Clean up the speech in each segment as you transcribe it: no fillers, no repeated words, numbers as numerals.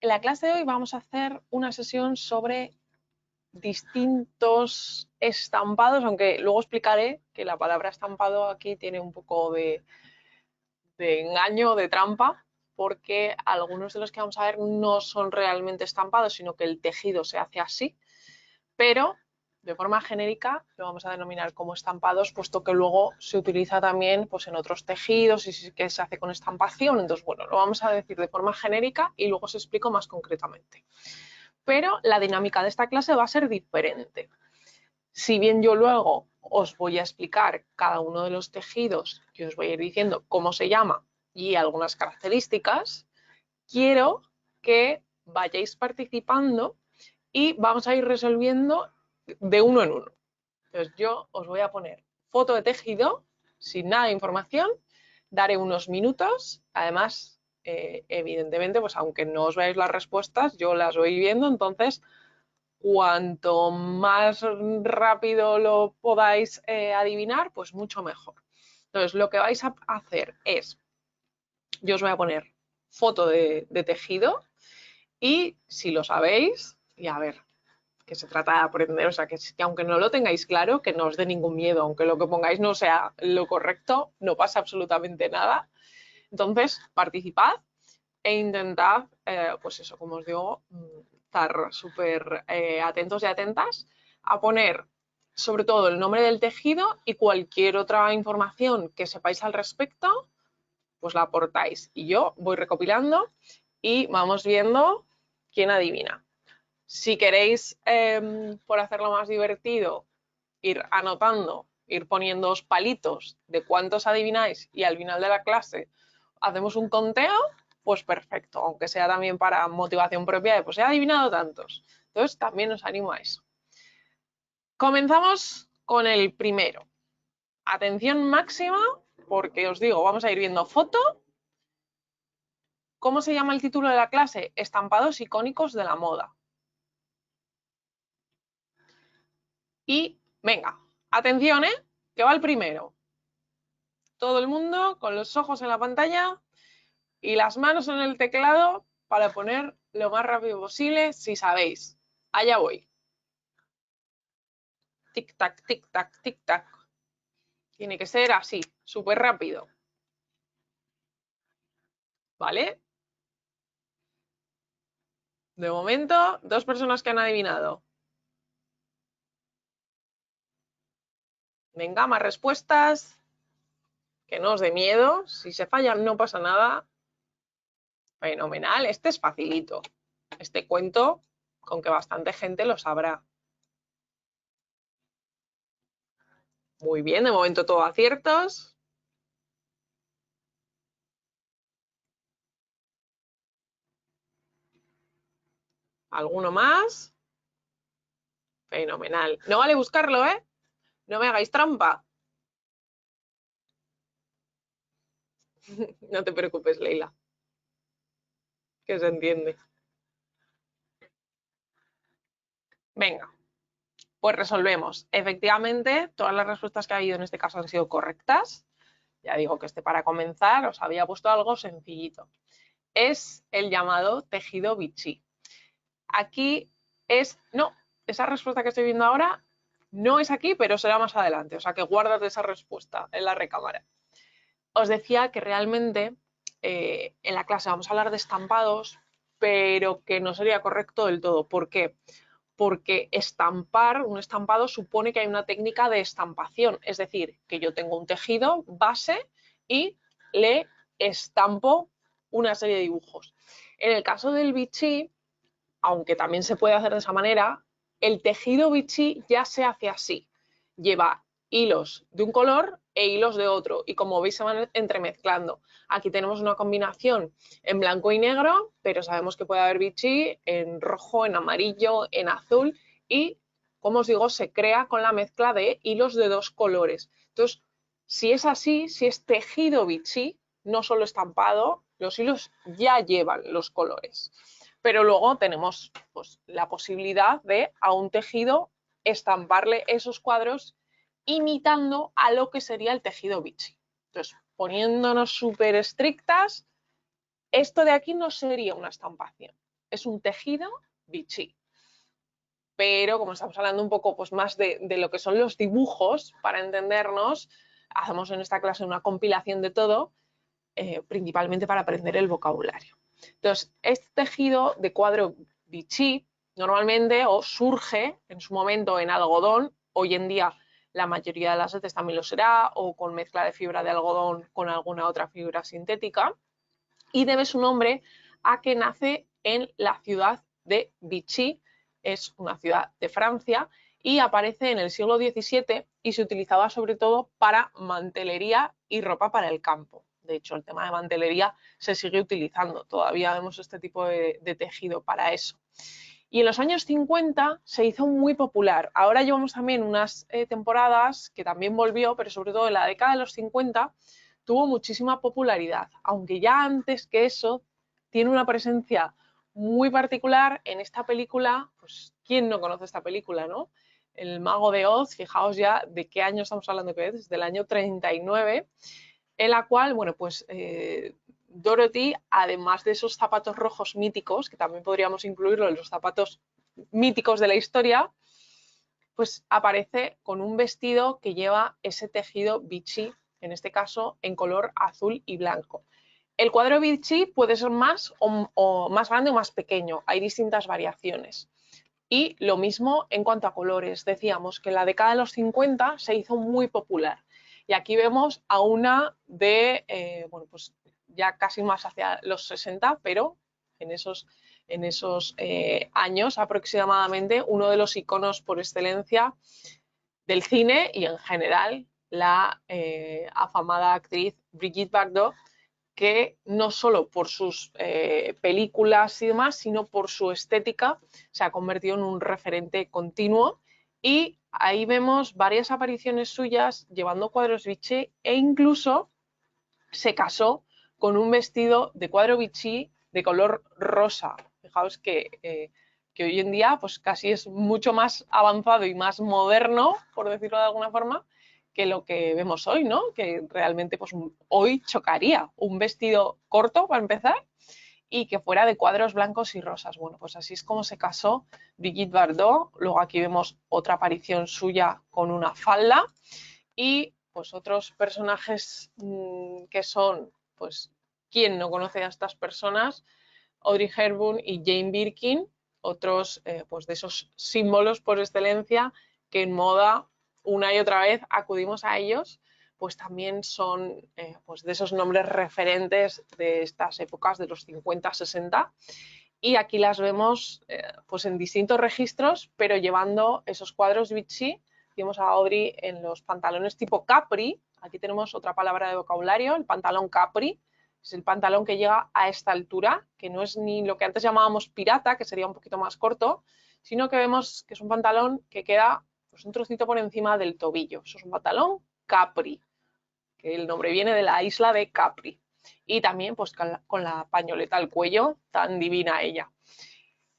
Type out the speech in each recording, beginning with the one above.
En la clase de hoy vamos a hacer una sesión sobre distintos estampados, aunque luego explicaré que la palabra estampado aquí tiene un poco de engaño, de trampa, porque algunos de los que vamos a ver no son realmente estampados, sino que el tejido se hace así, pero de forma genérica lo vamos a denominar como estampados, puesto que luego se utiliza también pues, en otros tejidos y sí que se hace con estampación. Entonces, bueno, lo vamos a decir de forma genérica y luego os explico más concretamente. Pero la dinámica de esta clase va a ser diferente. Si bien yo luego os voy a explicar cada uno de los tejidos y os voy a ir diciendo cómo se llama y algunas características, quiero que vayáis participando y vamos a ir resolviendo de uno en uno. Entonces yo os voy a poner foto de tejido sin nada de información, daré unos minutos, además evidentemente pues aunque no os veáis las respuestas yo las voy viendo, entonces cuanto más rápido lo podáis adivinar pues mucho mejor. Entonces lo que vais a hacer es, yo os voy a poner foto de tejido y si lo sabéis, y a ver, que se trata de aprender, o sea, que aunque no lo tengáis claro, que no os dé ningún miedo, aunque lo que pongáis no sea lo correcto, no pasa absolutamente nada. Entonces, participad e intentad, pues eso, como os digo, estar súper atentos y atentas a poner sobre todo el nombre del tejido y cualquier otra información que sepáis al respecto, pues la aportáis. Y yo voy recopilando y vamos viendo quién adivina. Si queréis, por hacerlo más divertido, ir anotando, ir poniéndoos palitos de cuántos adivináis y al final de la clase hacemos un conteo, pues perfecto, aunque sea también para motivación propia de pues he adivinado tantos. Entonces también os animo a eso. Comenzamos con el primero. Atención máxima, porque os digo, vamos a ir viendo foto. ¿Cómo se llama el título de la clase? Estampados icónicos de la moda. Y venga, atención, que va el primero. Todo el mundo con los ojos en la pantalla y las manos en el teclado para poner lo más rápido posible si sabéis. Allá voy. Tic-tac, tic-tac, tic-tac. Tiene que ser así, súper rápido. ¿Vale? De momento, 2 personas que han adivinado. Venga, más respuestas. Que no os dé miedo. Si se fallan no pasa nada. Fenomenal. Este es facilito. Este cuento con que bastante gente lo sabrá. Muy bien, de momento todo aciertos. ¿Alguno más? Fenomenal. No vale buscarlo, ¿eh? No me hagáis trampa. No te preocupes, Leila. Que se entiende. Venga, pues resolvemos. Efectivamente, todas las respuestas que ha habido en este caso han sido correctas. Ya digo que para comenzar os había puesto algo sencillito. Es el llamado tejido Vichy. Aquí no, esa respuesta que estoy viendo ahora no es aquí, pero será más adelante. O sea que guárdate esa respuesta en la recámara. Os decía que realmente en la clase vamos a hablar de estampados, pero que no sería correcto del todo. ¿Por qué? Porque estampar, un estampado supone que hay una técnica de estampación, es decir, que yo tengo un tejido base y le estampo una serie de dibujos. En el caso del Vichy, aunque también se puede hacer de esa manera, el tejido Vichy ya se hace así. Lleva hilos de un color e hilos de otro y como veis se van entremezclando. Aquí tenemos una combinación en blanco y negro, pero sabemos que puede haber Vichy en rojo, en amarillo, en azul y, como os digo, se crea con la mezcla de hilos de 2 colores. Entonces, si es así, si es tejido Vichy, no solo estampado, los hilos ya llevan los colores. Pero luego tenemos pues, la posibilidad de a un tejido estamparle esos cuadros imitando a lo que sería el tejido Vichy. Entonces, poniéndonos súper estrictas, esto de aquí no sería una estampación. es un tejido Vichy. Pero como estamos hablando un poco pues, más de lo que son los dibujos, para entendernos, hacemos en esta clase una compilación de todo, principalmente para aprender el vocabulario. Entonces, este tejido de cuadro Vichy normalmente o surge en su momento en algodón, hoy en día la mayoría de las veces también lo será, o con mezcla de fibra de algodón con alguna otra fibra sintética, y debe su nombre a que nace en la ciudad de Vichy, es una ciudad de Francia, y aparece en el siglo XVII y se utilizaba sobre todo para mantelería y ropa para el campo. De hecho, el tema de mantelería se sigue utilizando, todavía vemos este tipo de tejido para eso. Y en los años 50 se hizo muy popular. Ahora llevamos también unas temporadas que también volvió, pero sobre todo en la década de los 50 tuvo muchísima popularidad, aunque ya antes que eso tiene una presencia muy particular en esta película. Pues, ¿quién no conoce esta película, no? El Mago de Oz, fijaos ya de qué año estamos hablando, que es desde el año 39, en la cual, bueno, pues Dorothy, además de esos zapatos rojos míticos, que también podríamos incluirlo en los zapatos míticos de la historia, pues aparece con un vestido que lleva ese tejido Vichy, en este caso en color azul y blanco. El cuadro Vichy puede ser más o más grande o más pequeño, hay distintas variaciones. Y lo mismo en cuanto a colores, decíamos que en la década de los 50 se hizo muy popular. Y aquí vemos a una de, bueno, pues ya casi más hacia los 60, pero en esos años aproximadamente, uno de los iconos por excelencia del cine y en general la afamada actriz Brigitte Bardot, que no solo por sus películas y demás, sino por su estética se ha convertido en un referente continuo, y ahí vemos varias apariciones suyas llevando cuadros Vichy e incluso se casó con un vestido de cuadro Vichy de color rosa. Fijaos que hoy en día pues casi es mucho más avanzado y más moderno, por decirlo de alguna forma, que lo que vemos hoy, ¿no? Que realmente pues hoy chocaría un vestido corto para empezar y que fuera de cuadros blancos y rosas. Bueno, pues así es como se casó Brigitte Bardot. Luego aquí vemos otra aparición suya con una falda y pues otros personajes que son, pues, ¿quién no conoce a estas personas? Audrey Hepburn y Jane Birkin, otros pues de esos símbolos por excelencia que en moda una y otra vez acudimos a ellos, pues también son pues de esos nombres referentes de estas épocas de los 50, 60, y aquí las vemos pues en distintos registros, pero llevando esos cuadros Vichy. Vimos a Audrey en los pantalones tipo capri, aquí tenemos otra palabra de vocabulario, el pantalón capri, es el pantalón que llega a esta altura, que no es ni lo que antes llamábamos pirata, que sería un poquito más corto, sino que vemos que es un pantalón que queda pues, un trocito por encima del tobillo. Eso es un pantalón capri, que el nombre viene de la isla de Capri. Y también pues con la pañoleta al cuello, tan divina ella.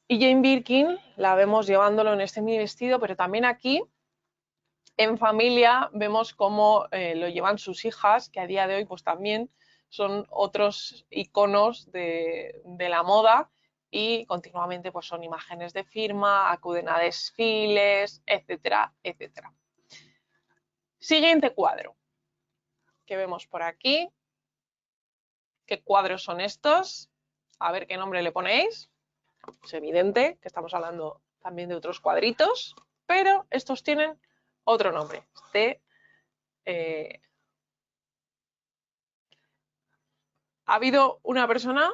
Y Jane Birkin la vemos llevándolo en este mini vestido, pero también aquí en familia vemos cómo lo llevan sus hijas, que a día de hoy pues también son otros iconos de la moda y continuamente pues son imágenes de firma, acuden a desfiles, etcétera, etcétera. Siguiente cuadro que vemos por aquí. ¿Qué cuadros son estos? A ver qué nombre le ponéis. Es evidente que estamos hablando también de otros cuadritos, pero estos tienen otro nombre. Ha habido una persona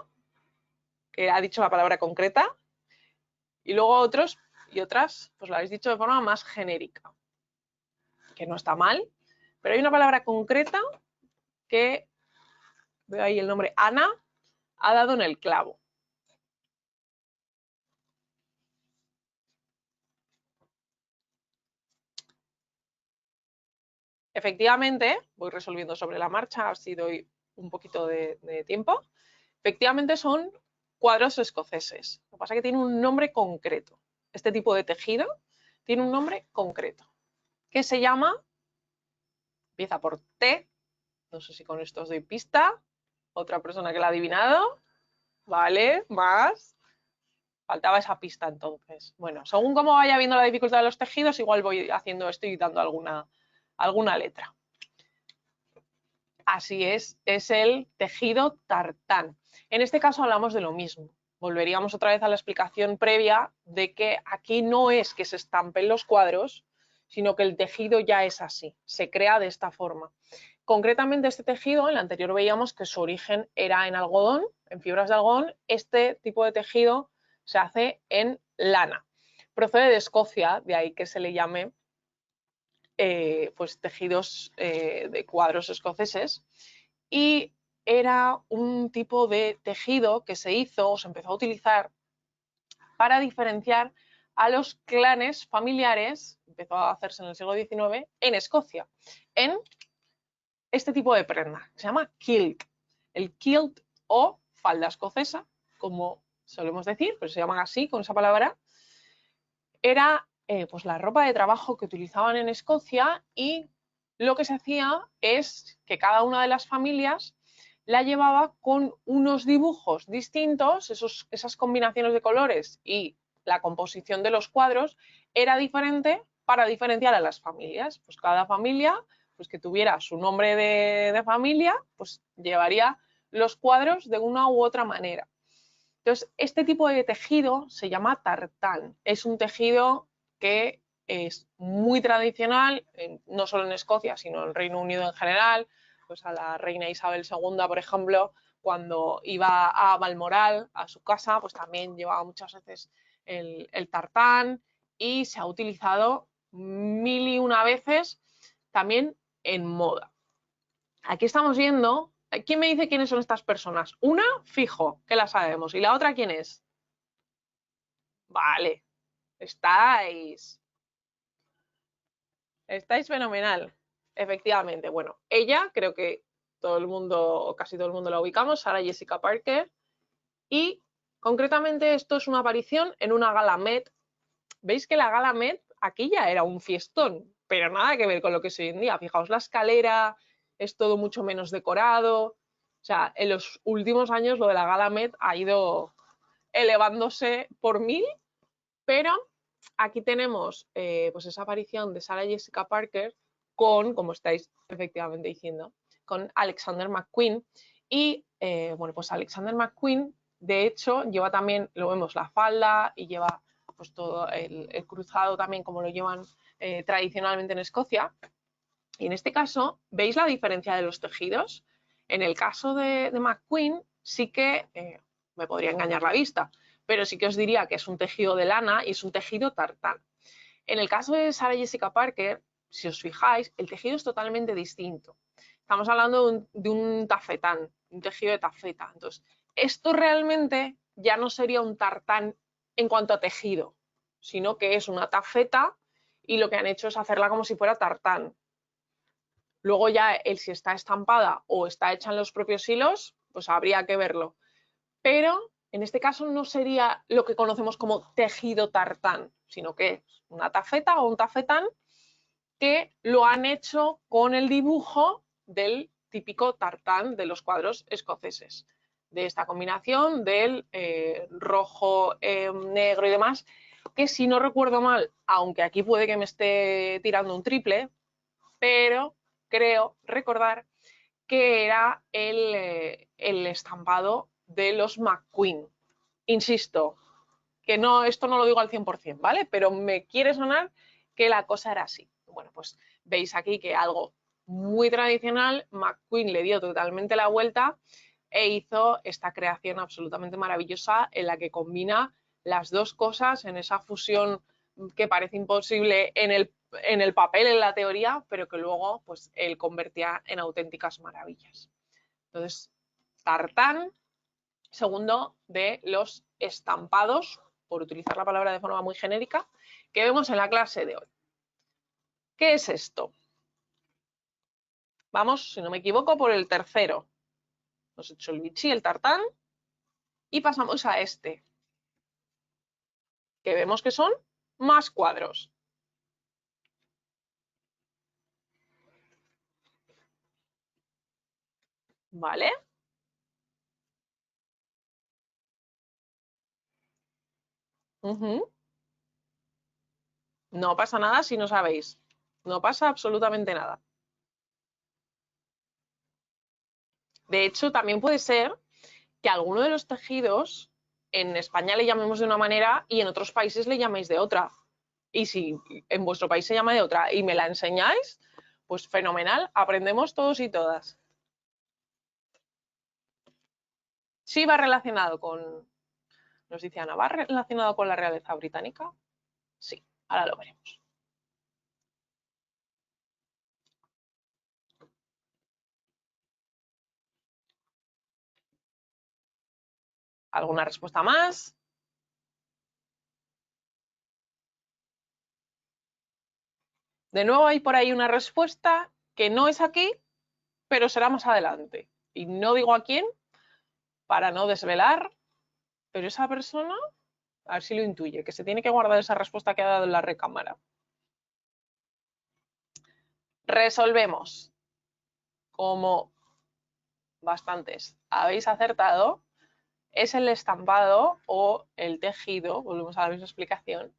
que ha dicho la palabra concreta y luego otros y otras pues lo habéis dicho de forma más genérica, que no está mal, pero hay una palabra concreta que, veo ahí el nombre Ana, ha dado en el clavo. Efectivamente, voy resolviendo sobre la marcha, así doy un poquito de tiempo. Efectivamente son cuadros escoceses. Lo que pasa es que tiene un nombre concreto. Este tipo de tejido tiene un nombre concreto que se llama, empieza por T, no sé si con esto os doy pista, otra persona que la ha adivinado, vale, más, Faltaba esa pista entonces. Bueno, según cómo vaya viendo la dificultad de los tejidos, igual voy haciendo esto y dando alguna letra. Así es el tejido tartán. En este caso hablamos de lo mismo. Volveríamos otra vez a la explicación previa de que aquí no es que se estampen los cuadros, sino que el tejido ya es así, se crea de esta forma. Concretamente este tejido, en el anterior veíamos que su origen era en algodón, en fibras de algodón. Este tipo de tejido se hace en lana. Procede de Escocia, de ahí que se le llame pues tejidos de cuadros escoceses, y era un tipo de tejido que se hizo o se empezó a utilizar para diferenciar a los clanes familiares, empezó a hacerse en el siglo XIX, en Escocia, en este tipo de prenda, que se llama kilt. El kilt o falda escocesa, como solemos decir, pero se llaman así con esa palabra, era pues la ropa de trabajo que utilizaban en Escocia, y lo que se hacía es que cada una de las familias la llevaba con unos dibujos distintos, esas combinaciones de colores y la composición de los cuadros era diferente para diferenciar a las familias. Pues cada familia pues que tuviera su nombre de familia, pues llevaría los cuadros de una u otra manera. Entonces, este tipo de tejido se llama tartán. Es un tejido que es muy tradicional, no solo en Escocia, sino en Reino Unido en general. Pues a la reina Isabel II, por ejemplo, cuando iba a Balmoral, a su casa, pues también llevaba muchas veces el tartán, y se ha utilizado mil y una veces también en moda. Aquí estamos viendo. ¿Quién me dice quiénes son estas personas? Una, fijo, que la sabemos. ¿Y la otra quién es? Vale, estáis fenomenal. Efectivamente, bueno, ella creo que todo el mundo, o casi todo el mundo la ubicamos, Sarah Jessica Parker, y concretamente esto es una aparición en una gala Met. Veis que la gala Met aquí ya era un fiestón, pero nada que ver con lo que es hoy en día. Fijaos la escalera, es todo mucho menos decorado. O sea, en los últimos años lo de la gala Met ha ido elevándose por mil, pero aquí tenemos pues esa aparición de Sarah Jessica Parker con, como estáis efectivamente diciendo, con Alexander McQueen. Y bueno, pues Alexander McQueen, de hecho, lleva también, lo vemos, la falda, y lleva pues todo el cruzado también, como lo llevan tradicionalmente en Escocia. Y en este caso, ¿veis la diferencia de los tejidos? En el caso de McQueen sí que me podría engañar la vista, pero sí que os diría que es un tejido de lana y es un tejido tartán. En el caso de Sarah Jessica Parker, si os fijáis, el tejido es totalmente distinto. Estamos hablando de un tafetán, un tejido de tafeta. Entonces, esto realmente ya no sería un tartán en cuanto a tejido, sino que es una tafeta, y lo que han hecho es hacerla como si fuera tartán. Luego ya el si está estampada o está hecha en los propios hilos, pues habría que verlo. Pero en este caso no sería lo que conocemos como tejido tartán, sino que es una tafeta o un tafetán que lo han hecho con el dibujo del típico tartán de los cuadros escoceses, de esta combinación del rojo, negro y demás, que si no recuerdo mal, aunque aquí puede que me esté tirando un triple, pero creo recordar que era el estampado de los McQueen. Insisto, que no, esto no lo digo al 100%, ¿vale? Pero me quiere sonar que la cosa era así. Bueno, pues veis aquí que algo muy tradicional, McQueen le dio totalmente la vuelta e hizo esta creación absolutamente maravillosa en la que combina las dos cosas en esa fusión que parece imposible en el papel, en la teoría, pero que luego pues él convertía en auténticas maravillas. Entonces, tartán, segundo de los estampados, por utilizar la palabra de forma muy genérica, que vemos en la clase de hoy. ¿Qué es esto? Vamos, si no me equivoco, por el tercero. Hemos hecho el bichí, el tartán, y pasamos a este, que vemos que son más cuadros. ¿Vale? Ujú. No pasa nada si no sabéis. No pasa absolutamente nada. De hecho, también puede ser que alguno de los tejidos en España le llamemos de una manera y en otros países le llaméis de otra. Y si en vuestro país se llama de otra y me la enseñáis, pues fenomenal, aprendemos todos y todas. Sí va relacionado con, nos dice Ana, ¿va relacionado con la realeza británica? Sí, ahora lo veremos. ¿Alguna respuesta más? De nuevo hay por ahí una respuesta que no es aquí, pero será más adelante. Y no digo a quién para no desvelar, pero esa persona, a ver si lo intuye, que se tiene que guardar esa respuesta que ha dado en la recámara. Resolvemos. Como bastantes habéis acertado, es el estampado o el tejido, volvemos a la misma explicación,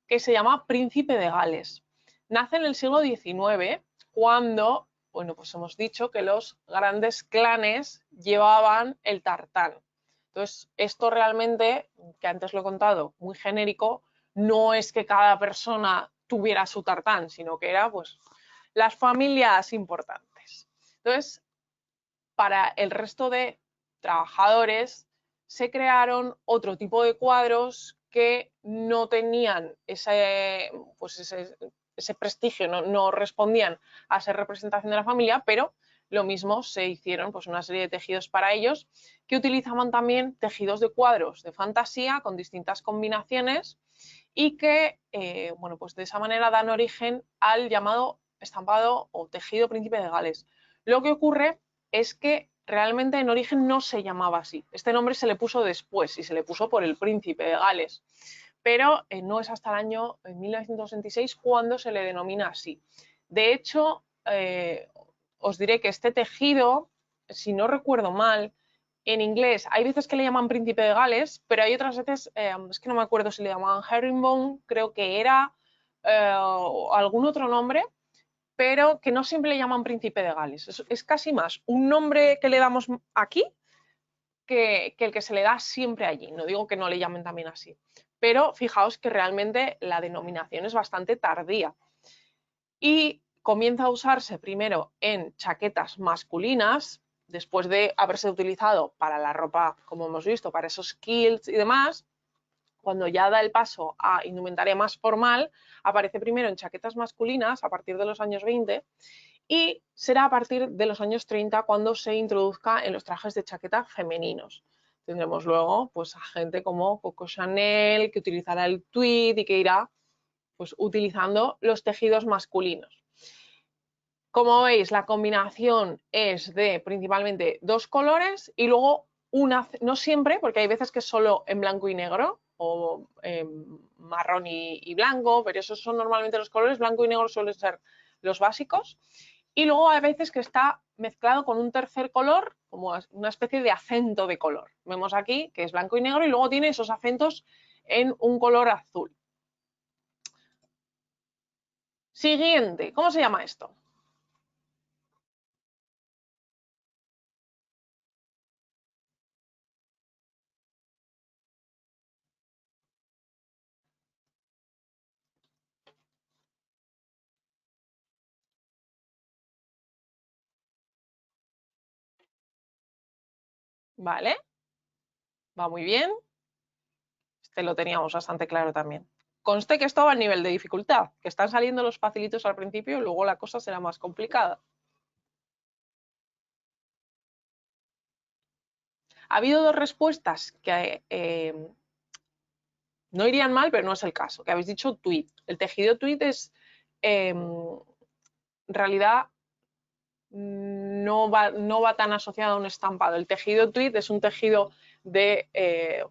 que se llama Príncipe de Gales. Nace en el siglo XIX cuando, bueno, pues hemos dicho que los grandes clanes llevaban el tartán. Entonces, esto realmente, que antes lo he contado, muy genérico, no es que cada persona tuviera su tartán, sino que era pues las familias importantes. Entonces, para el resto de trabajadores se crearon otro tipo de cuadros que no tenían pues ese prestigio, no respondían a esa representación de la familia, pero lo mismo se hicieron pues, una serie de tejidos para ellos que utilizaban también tejidos de cuadros de fantasía con distintas combinaciones y que, bueno, pues de esa manera dan origen al llamado estampado o tejido príncipe de Gales. Lo que ocurre es que realmente en origen no se llamaba así. Este nombre se le puso después y se le puso por el príncipe de Gales, pero no es hasta el año 1966 cuando se le denomina así. De hecho, os diré que este tejido, si no recuerdo mal, en inglés hay veces que le llaman príncipe de Gales, pero hay otras veces, es que no me acuerdo si le llamaban herringbone, creo que era algún otro nombre, pero que no siempre le llaman príncipe de Gales. Es casi más un nombre que le damos aquí que el que se le da siempre allí. No digo que no le llamen también así, pero fijaos que realmente la denominación es bastante tardía y comienza a usarse primero en chaquetas masculinas, después de haberse utilizado para la ropa, como hemos visto, para esos kilts y demás. Cuando ya da el paso a indumentaria más formal, aparece primero en chaquetas masculinas a partir de los años 20 y será a partir de los años 30 cuando se introduzca en los trajes de chaqueta femeninos. Tendremos luego pues, a gente como Coco Chanel que utilizará el tweed y que irá pues, utilizando los tejidos masculinos. Como veis, la combinación es de principalmente dos colores y luego una, no siempre, porque hay veces que es solo en blanco y negro o marrón y blanco, pero esos son normalmente los colores, blanco y negro suelen ser los básicos. Y luego hay veces que está mezclado con un tercer color, como una especie de acento de color. Vemos aquí que es blanco y negro y luego tiene esos acentos en un color azul. Siguiente, ¿cómo se llama esto? ¿Vale? Va muy bien. Este lo teníamos bastante claro también. Conste que esto va a nivel de dificultad, que están saliendo los facilitos al principio y luego la cosa será más complicada. Ha habido dos respuestas que no irían mal, pero no es el caso, que habéis dicho tweed. El tejido tweed es, en realidad, no va tan asociado a un estampado. El tejido tweed es un tejido de,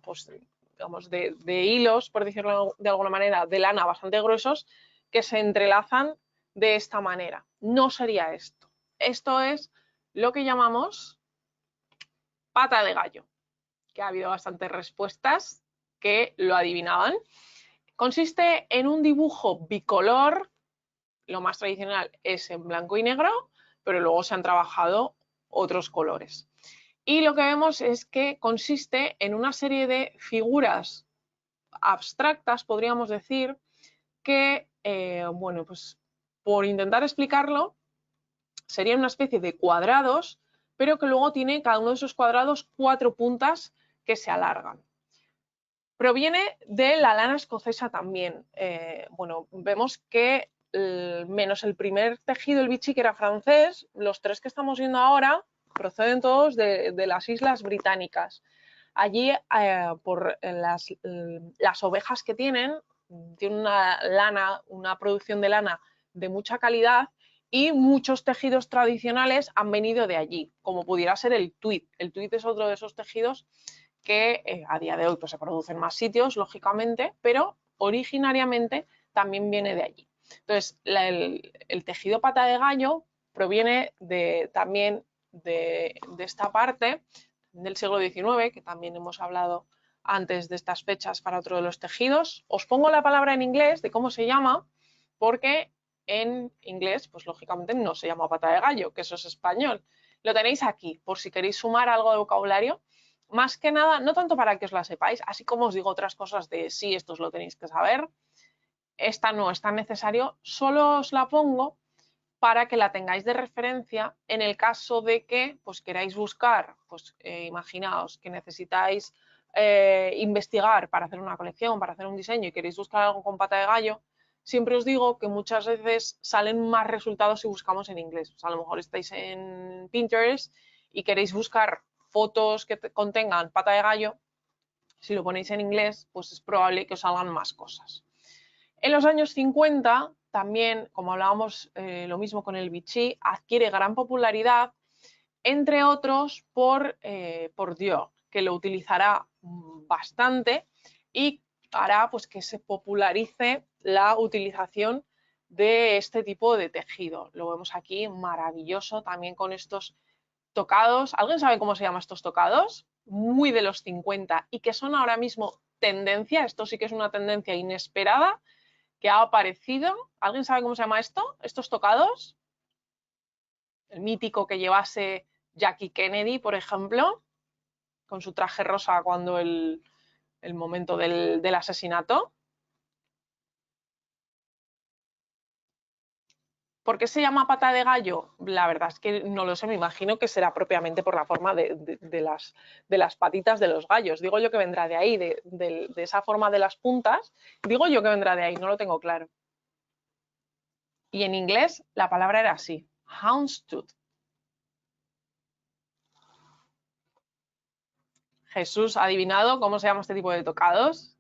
pues, digamos, de hilos, por decirlo de alguna manera, de lana bastante gruesos que se entrelazan de esta manera. No sería esto. Esto es lo que llamamos pata de gallo, que ha habido bastantes respuestas que lo adivinaban. Consiste en un dibujo bicolor, lo más tradicional es en blanco y negro, pero luego se han trabajado otros colores. Y lo que vemos es que consiste en una serie de figuras abstractas, podríamos decir, que, bueno, pues por intentar explicarlo, serían una especie de cuadrados, pero que luego tiene cada uno de esos cuadrados 4 puntas que se alargan. Proviene de la lana escocesa también. Bueno, vemos que menos el primer tejido, el bichi, que era francés, los 3 que estamos viendo ahora proceden todos de las Islas Británicas. Allí, por las ovejas que tienen una producción de lana de mucha calidad, y muchos tejidos tradicionales han venido de allí, como pudiera ser el tweed. El tweed es otro de esos tejidos que a día de hoy pues, se produce en más sitios, lógicamente, pero originariamente también viene de allí. Entonces, el tejido pata de gallo proviene también de esta parte del siglo XIX, que también hemos hablado antes de estas fechas para otro de los tejidos. Os pongo la palabra en inglés de cómo se llama, porque en inglés, pues lógicamente no se llama pata de gallo, que eso es español. Lo tenéis aquí, por si queréis sumar algo de vocabulario. Más que nada, no tanto para que os la sepáis, así como os digo otras cosas de sí, esto os lo tenéis que saber. Esta no es tan necesario, solo os la pongo para que la tengáis de referencia en el caso de que pues, queráis buscar, pues imaginaos que necesitáis investigar para hacer una colección, para hacer un diseño y queréis buscar algo con pata de gallo. Siempre os digo que muchas veces salen más resultados si buscamos en inglés. O sea, a lo mejor estáis en Pinterest y queréis buscar fotos que contengan pata de gallo. Si lo ponéis en inglés, pues es probable que os salgan más cosas. En los años 50, también, como hablábamos lo mismo con el bichi, adquiere gran popularidad, entre otros por Dior, que lo utilizará bastante y hará pues, que se popularice la utilización de este tipo de tejido. Lo vemos aquí, maravilloso, también con estos tocados. ¿Alguien sabe cómo se llaman estos tocados? Muy de los 50 y que son ahora mismo tendencia. Esto sí que es una tendencia inesperada que ha aparecido. ¿Alguien sabe cómo se llama esto? ¿Estos tocados? El mítico que llevase Jackie Kennedy, por ejemplo, con su traje rosa cuando el momento del asesinato. ¿Por qué se llama pata de gallo? La verdad es que no lo sé, me imagino que será propiamente por la forma de las patitas de los gallos. Digo yo que vendrá de ahí, de esa forma de las puntas. Digo yo que vendrá de ahí, no lo tengo claro. Y en inglés la palabra era así, houndstooth. Jesús, ¿ha adivinado cómo se llama este tipo de tocados?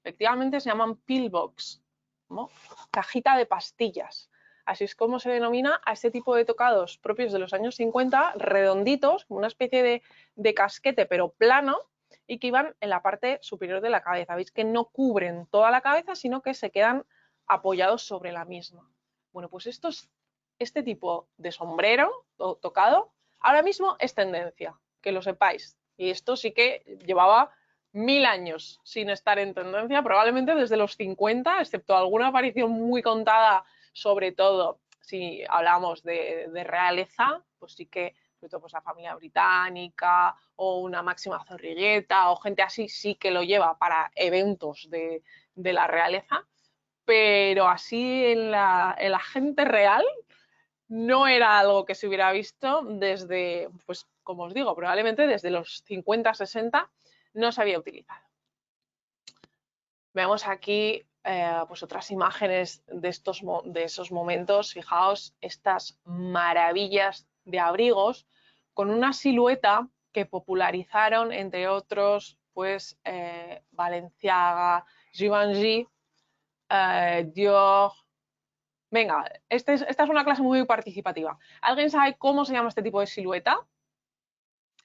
Efectivamente se llaman pillbox, ¿no? Cajita de pastillas. Así es como se denomina a este tipo de tocados propios de los años 50, redonditos, como una especie de casquete, pero plano, y que iban en la parte superior de la cabeza. Veis que no cubren toda la cabeza, sino que se quedan apoyados sobre la misma. Bueno, pues este tipo de sombrero tocado ahora mismo es tendencia, que lo sepáis. Y esto sí que llevaba 1000 años sin estar en tendencia, probablemente desde los 50, excepto alguna aparición muy contada, sobre todo si hablamos de realeza, pues sí que sobre todo pues la familia británica o una Máxima Zorrigueta o gente así sí que lo lleva para eventos de la realeza, pero así en la gente real no era algo que se hubiera visto desde, pues como os digo, probablemente desde los 50, 60 no se había utilizado. Vemos aquí pues otras imágenes de esos momentos. Fijaos estas maravillas de abrigos con una silueta que popularizaron, entre otros, pues Balenciaga, Givenchy, Dior. Venga, esta es una clase muy participativa. ¿Alguien sabe cómo se llama este tipo de silueta?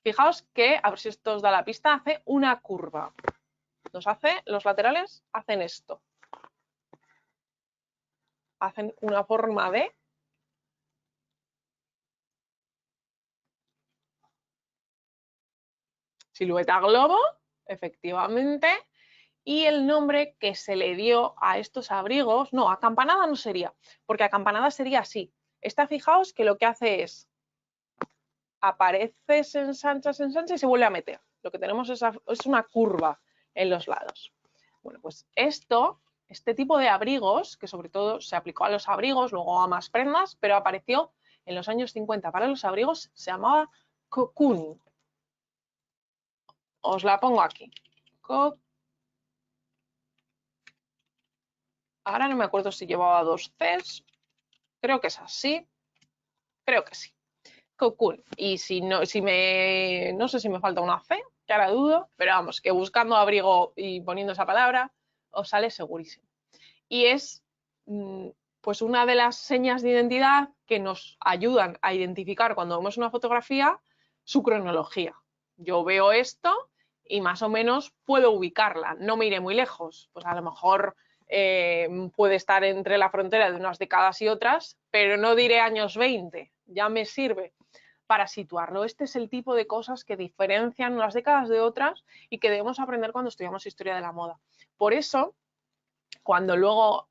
Fijaos que, a ver si esto os da la pista, hace una curva. Los laterales hacen esto. Hacen una forma de silueta globo, efectivamente, y el nombre que se le dio a estos abrigos, no, acampanada no sería, porque acampanada sería así. Esta, fijaos que lo que hace es, aparece, se ensancha y se vuelve a meter. Lo que tenemos es una curva en los lados. Bueno, pues este tipo de abrigos, que sobre todo se aplicó a los abrigos, luego a más prendas, pero apareció en los años 50 para los abrigos, se llamaba cocoon. Os la pongo aquí. Ahora no me acuerdo si llevaba dos Cs, creo que es así, creo que sí. Cocoon. Y si no, no sé si me falta una C, que ahora dudo, pero vamos, que buscando abrigo y poniendo esa palabra, os sale segurísimo. Y es pues una de las señas de identidad que nos ayudan a identificar cuando vemos una fotografía su cronología. Yo veo esto y más o menos puedo ubicarla, no me iré muy lejos, pues a lo mejor puede estar entre la frontera de unas décadas y otras, pero no diré años 20, ya me sirve para situarlo. Este es el tipo de cosas que diferencian unas décadas de otras y que debemos aprender cuando estudiamos historia de la moda. Por eso, cuando luego,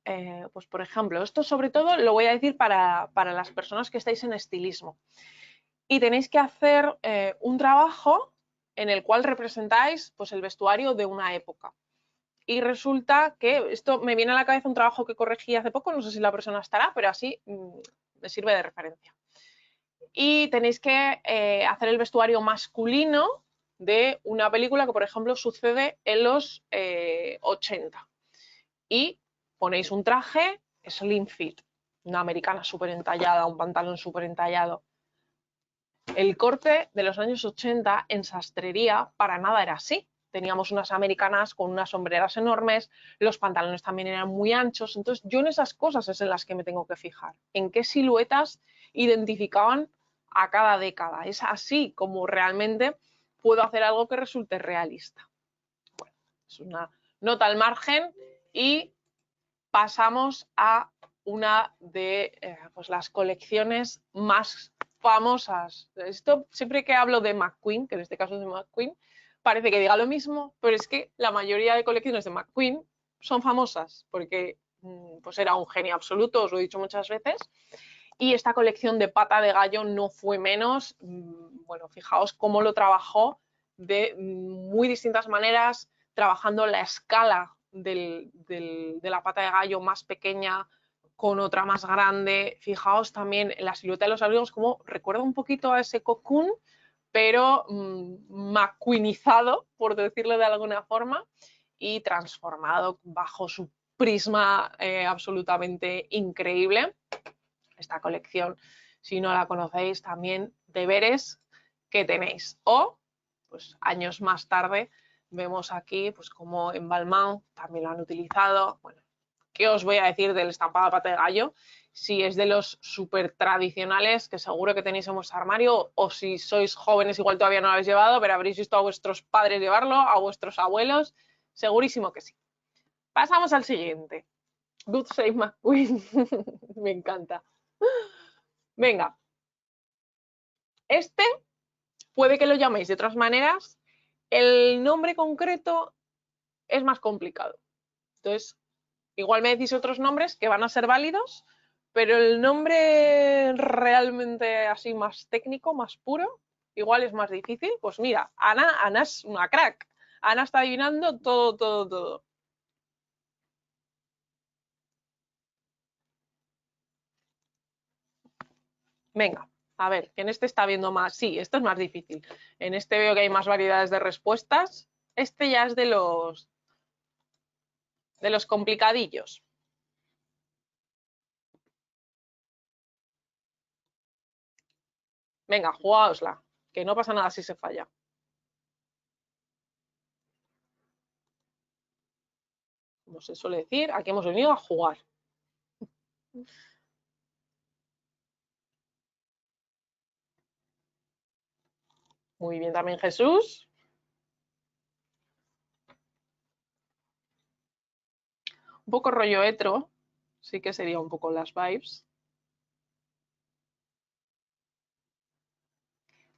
pues por ejemplo, esto sobre todo lo voy a decir para las personas que estáis en estilismo y tenéis que hacer un trabajo en el cual representáis pues, el vestuario de una época. Y resulta que esto me viene a la cabeza un trabajo que corregí hace poco, no sé si la persona estará, pero así me sirve de referencia. Y tenéis que hacer el vestuario masculino de una película que, por ejemplo, sucede en los 80. Y ponéis un traje slim fit, una americana súper entallada, un pantalón súper entallado. El corte de los años 80 en sastrería para nada era así. Teníamos unas americanas con unas sombreras enormes, los pantalones también eran muy anchos, entonces yo en esas cosas es en las que me tengo que fijar, en qué siluetas identificaban a cada década. Es así como realmente puedo hacer algo que resulte realista. Bueno, es una nota al margen y pasamos a una de pues las colecciones más famosas. Esto siempre que hablo de McQueen, que en este caso es de McQueen, parece que diga lo mismo, pero es que la mayoría de colecciones de McQueen son famosas porque pues era un genio absoluto, os lo he dicho muchas veces, y esta colección de pata de gallo no fue menos. Bueno, fijaos cómo lo trabajó de muy distintas maneras, trabajando la escala de la pata de gallo más pequeña con otra más grande. Fijaos también en la silueta de los abrigos, como recuerda un poquito a ese cocoon, pero McQueenizado, por decirlo de alguna forma, y transformado bajo su prisma absolutamente increíble. Esta colección, si no la conocéis, también deberes que tenéis. O, pues años más tarde, vemos aquí pues como en Balmain también lo han utilizado. Bueno, ¿qué os voy a decir del estampado de pata de gallo? Si es de los súper tradicionales que seguro que tenéis en vuestro armario, o si sois jóvenes igual todavía no lo habéis llevado, pero habréis visto a vuestros padres llevarlo, a vuestros abuelos, segurísimo que sí. Pasamos al siguiente. Good Save McQueen. Me encanta. Venga, este puede que lo llaméis de otras maneras, el nombre concreto es más complicado. Entonces, igual me decís otros nombres que van a ser válidos, pero el nombre realmente así más técnico, más puro, igual es más difícil. Pues mira, Ana es una crack. Ana está adivinando todo, todo, todo. Venga, a ver, que en este está viendo más. Sí, esto es más difícil. En este veo que hay más variedades de respuestas. Este ya es de los complicadillos. Venga, jugaosla, que no pasa nada si se falla. Como se suele decir, aquí hemos venido a jugar. Muy bien también Jesús. Un poco rollo hetero, sí que sería un poco las vibes.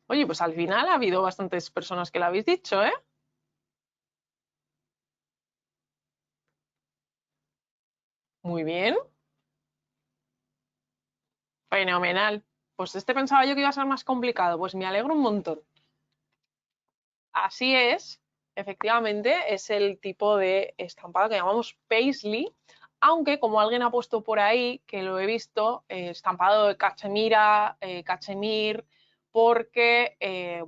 Oye, pues al final ha habido bastantes personas que lo habéis dicho, ¿eh? Muy bien. Fenomenal. Pues este pensaba yo que iba a ser más complicado, pues me alegro un montón. Así es, efectivamente, es el tipo de estampado que llamamos paisley, aunque como alguien ha puesto por ahí, que lo he visto, estampado de cachemira, cachemir, porque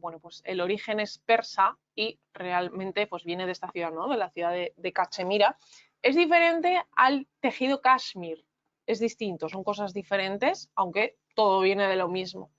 bueno, pues el origen es persa y realmente pues viene de esta ciudad, ¿no? De la ciudad de Cachemira. Es diferente al tejido cashmere, es distinto, son cosas diferentes, aunque todo viene de lo mismo.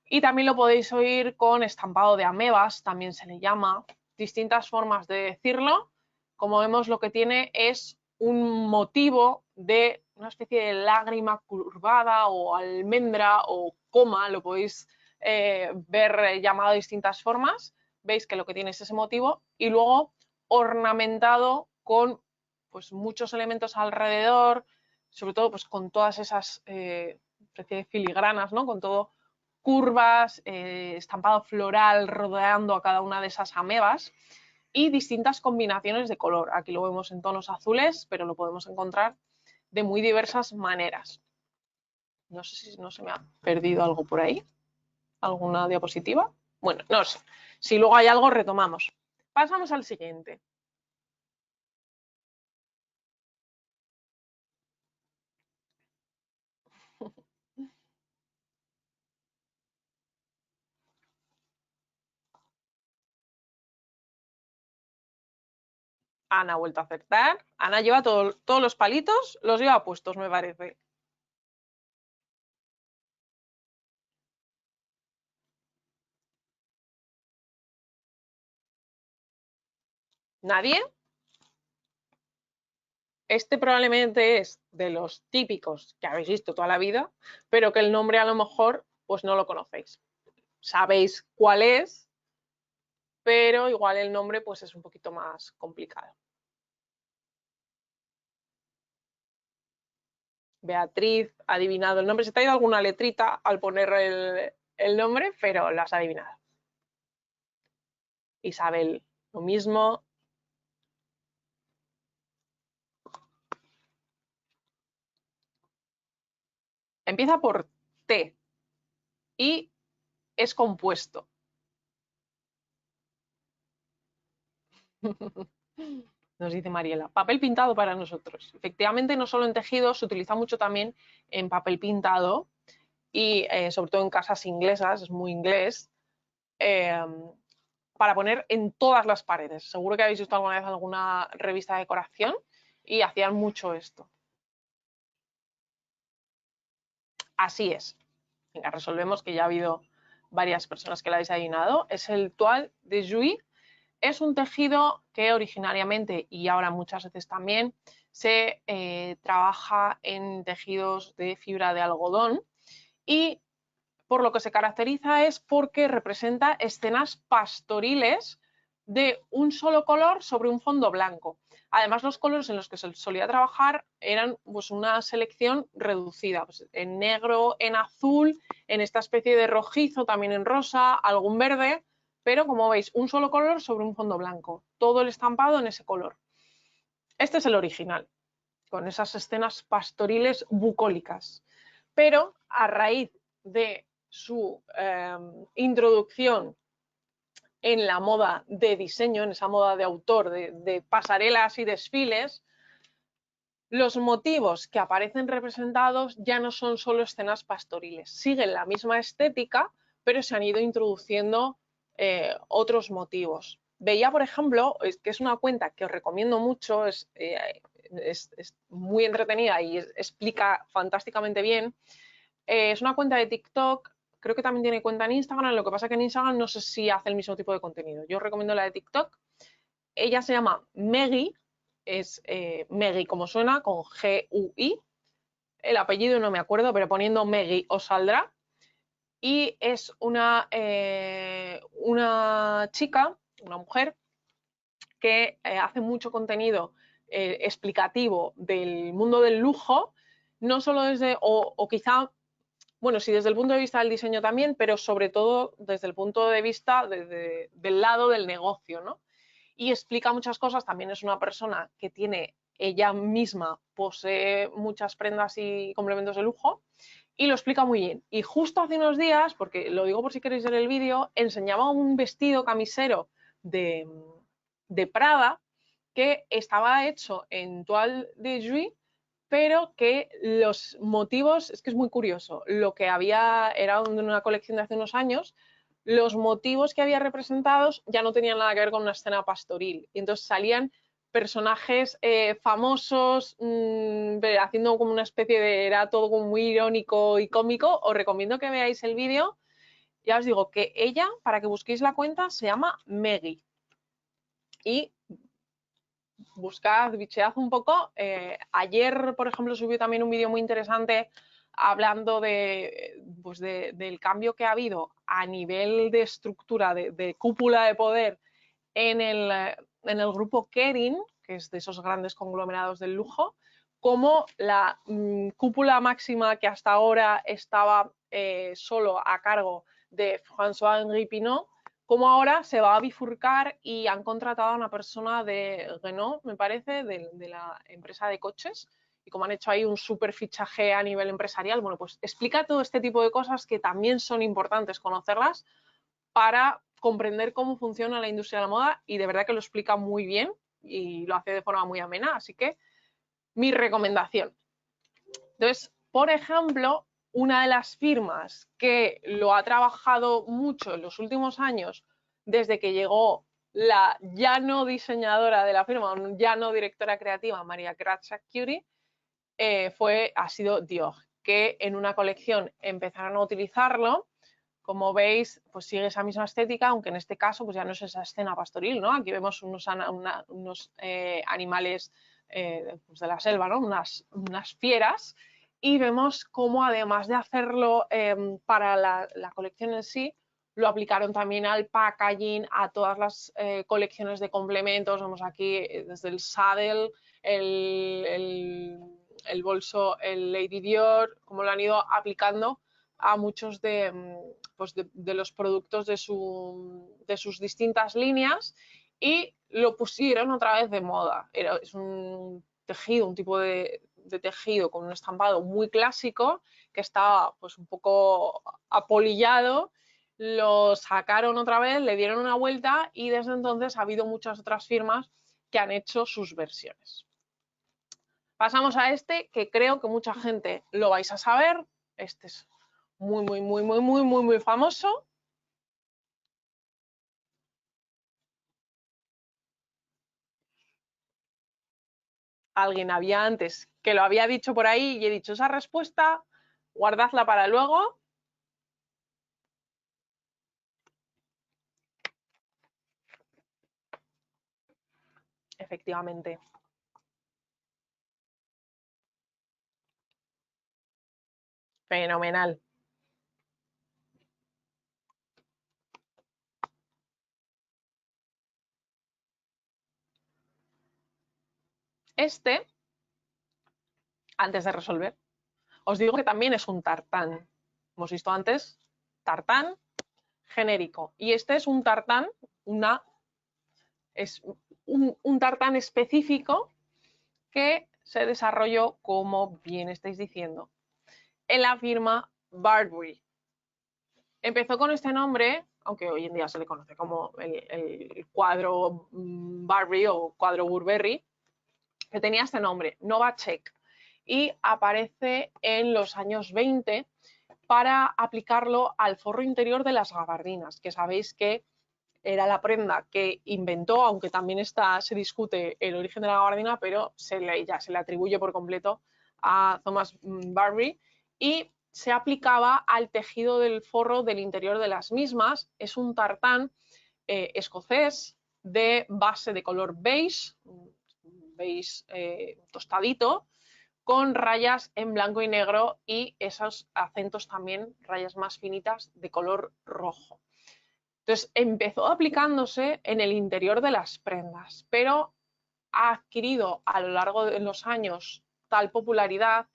Y también lo podéis oír con estampado de amebas, también se le llama, distintas formas de decirlo. Como vemos, lo que tiene es un motivo de una especie de lágrima curvada o almendra o coma, lo podéis ver llamado de distintas formas. Veis que lo que tiene es ese motivo y luego ornamentado con pues, muchos elementos alrededor, sobre todo pues, con todas esas especie de filigranas, ¿no? Con todo curvas, estampado floral rodeando a cada una de esas amebas y distintas combinaciones de color. Aquí lo vemos en tonos azules, pero lo podemos encontrar de muy diversas maneras. No sé si no se me ha perdido algo por ahí, alguna diapositiva. Bueno, no sé. Si luego hay algo, retomamos. Pasamos al siguiente. Ana ha vuelto a acertar. Ana lleva todos los palitos, los lleva puestos, me parece. ¿Nadie? Este probablemente es de los típicos que habéis visto toda la vida, pero que el nombre a lo mejor pues no lo conocéis. Sabéis cuál es, pero igual el nombre pues es un poquito más complicado. Beatriz ha adivinado el nombre. Se te ha ido alguna letrita al poner el nombre, pero lo has adivinado. Isabel, lo mismo. Empieza por T y es compuesto. Nos dice Mariela. Papel pintado para nosotros. Efectivamente, no solo en tejidos, se utiliza mucho también en papel pintado y sobre todo en casas inglesas, es muy inglés, eh, para poner en todas las paredes. Seguro que habéis visto alguna vez alguna revista de decoración y hacían mucho esto. Así es. Venga, resolvemos que ya ha habido varias personas que la habéis adivinado. Es el toile de Jouy. Es un tejido que originariamente y ahora muchas veces también se trabaja en tejidos de fibra de algodón y por lo que se caracteriza es porque representa escenas pastoriles de un solo color sobre un fondo blanco. Además, los colores en los que se solía trabajar eran pues, una selección reducida, pues, en negro, en azul, en esta especie de rojizo, también en rosa, algún verde, pero como veis, un solo color sobre un fondo blanco, todo el estampado en ese color. Este es el original, con esas escenas pastoriles bucólicas. Pero a raíz de su introducción en la moda de diseño, en esa moda de autor, de pasarelas y desfiles, los motivos que aparecen representados ya no son solo escenas pastoriles, siguen la misma estética, pero se han ido introduciendo otros motivos. Veía, por ejemplo, que es una cuenta que os recomiendo mucho, es muy entretenida y explica fantásticamente bien. Es una cuenta de TikTok, creo que también tiene cuenta en Instagram, lo que pasa que en Instagram no sé si hace el mismo tipo de contenido. Yo os recomiendo la de TikTok. Ella se llama Megui, es Megui como suena, con G-U-I. El apellido no me acuerdo, pero poniendo Megui os saldrá. Y es una chica, una mujer, que hace mucho contenido explicativo del mundo del lujo, no solo desde, o quizá bueno, sí, desde el punto de vista del diseño también, pero sobre todo desde el punto de vista del lado del negocio, ¿no? Y explica muchas cosas, también es una persona que tiene ella misma posee muchas prendas y complementos de lujo y lo explica muy bien. Y justo hace unos días, porque lo digo por si queréis ver el vídeo, enseñaba un vestido camisero de Prada que estaba hecho en toile de Jouy, pero que los motivos, es que es muy curioso, lo que había era una colección de hace unos años, los motivos que había representados ya no tenían nada que ver con una escena pastoril, y entonces salían personajes famosos haciendo como una especie de, era todo como muy irónico y cómico. Os recomiendo que veáis el vídeo. Ya os digo que ella, para que busquéis la cuenta, se llama Meggy. Y buscad, bichead un poco. Ayer, por ejemplo, subió también un vídeo muy interesante hablando pues del cambio que ha habido a nivel de estructura, de cúpula de poder en el grupo Kering, que es de esos grandes conglomerados del lujo, como la cúpula máxima que hasta ahora estaba solo a cargo de François-Henri Pinault, como ahora se va a bifurcar y han contratado a una persona de Renault, me parece, de la empresa de coches, y como han hecho ahí un súper fichaje a nivel empresarial, bueno, pues explica todo este tipo de cosas que también son importantes conocerlas para comprender cómo funciona la industria de la moda, y de verdad que lo explica muy bien y lo hace de forma muy amena, así que mi recomendación. Entonces, por ejemplo, una de las firmas que lo ha trabajado mucho en los últimos años, desde que llegó la ya no diseñadora de la firma, ya no directora creativa, Maria Grazia Chiuri, ha sido Dior, que en una colección empezaron a utilizarlo. Como veis, pues sigue esa misma estética, aunque en este caso pues ya no es esa escena pastoril, ¿no? Aquí vemos unos animales pues de la selva, ¿no? Unas fieras, y vemos cómo además de hacerlo para la colección en sí, lo aplicaron también al packaging, a todas las colecciones de complementos. Vemos aquí desde el saddle, el bolso, el Lady Dior, cómo lo han ido aplicando a muchos pues de los productos de sus distintas líneas, y lo pusieron otra vez de moda. Es un tejido, un tipo de tejido con un estampado muy clásico que estaba pues un poco apolillado. Lo sacaron otra vez, le dieron una vuelta, y desde entonces ha habido muchas otras firmas que han hecho sus versiones. Pasamos a este, que creo que mucha gente lo vais a saber. Este es muy famoso. Alguien había antes que lo había dicho por ahí y he dicho esa respuesta, guardadla para luego. Efectivamente. Fenomenal. Este, antes de resolver, os digo que también es un tartán. Hemos visto antes tartán genérico, y este es un tartán, es un tartán específico que se desarrolló, como bien estáis diciendo, en la firma Burberry. Empezó con este nombre, aunque hoy en día se le conoce como el cuadro Burberry o cuadro Burberry, que tenía este nombre, Novacek, y aparece en los años 20 para aplicarlo al forro interior de las gabardinas, que sabéis que era la prenda que inventó, aunque también se discute el origen de la gabardina, pero se le atribuye por completo a Thomas Burberry, y se aplicaba al tejido del forro del interior de las mismas. Es un tartán escocés de base de color beige tostadito, con rayas en blanco y negro, y esos acentos también, rayas más finitas de color rojo. Entonces empezó aplicándose en el interior de las prendas, pero ha adquirido a lo largo de los años tal popularidad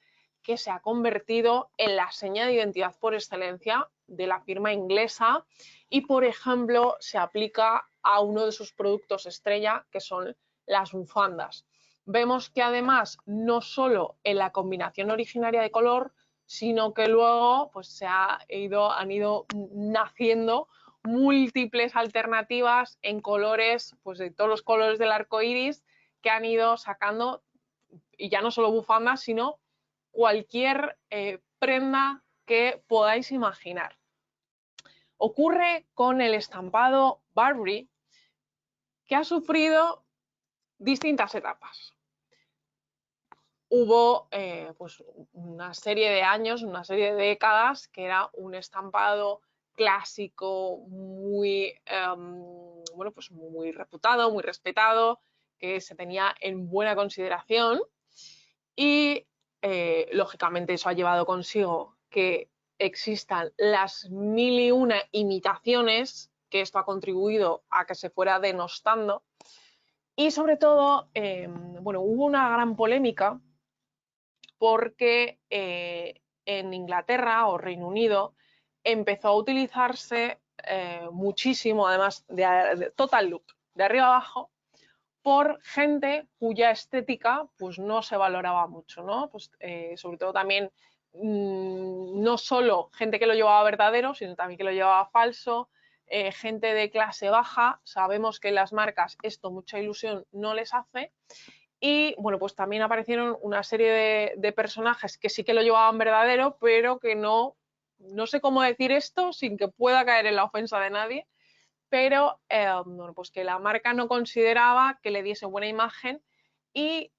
que se ha convertido en la seña de identidad por excelencia de la firma inglesa, y por ejemplo se aplica a uno de sus productos estrella, que son las bufandas. vemos que además no solo en la combinación originaria de color, sino que luego pues han ido naciendo múltiples alternativas en colores, pues de todos los colores del arco iris, que han ido sacando, y ya no solo bufandas, sino cualquier prenda que podáis imaginar. Ocurre con el estampado Burberry, que ha sufrido distintas etapas. Hubo pues una serie de años, una serie de décadas, que era un estampado clásico muy, bueno, pues muy reputado, muy respetado, que se tenía en buena consideración, y lógicamente eso ha llevado consigo que existan las 1001 imitaciones, que esto ha contribuido a que se fuera denostando, y sobre todo, bueno, hubo una gran polémica porque en Inglaterra o Reino Unido empezó a utilizarse muchísimo, además de total look, de arriba abajo, por gente cuya estética pues no se valoraba mucho, ¿no? Pues, sobre todo también no solo gente que lo llevaba verdadero, sino también que lo llevaba falso, gente de clase baja. Sabemos que las marcas esto mucha ilusión no les hace, y bueno, pues también aparecieron una serie de personajes que sí que lo llevaban verdadero, pero que no sé cómo decir esto sin que pueda caer en la ofensa de nadie, pero bueno, pues que la marca no consideraba que le diese buena imagen, y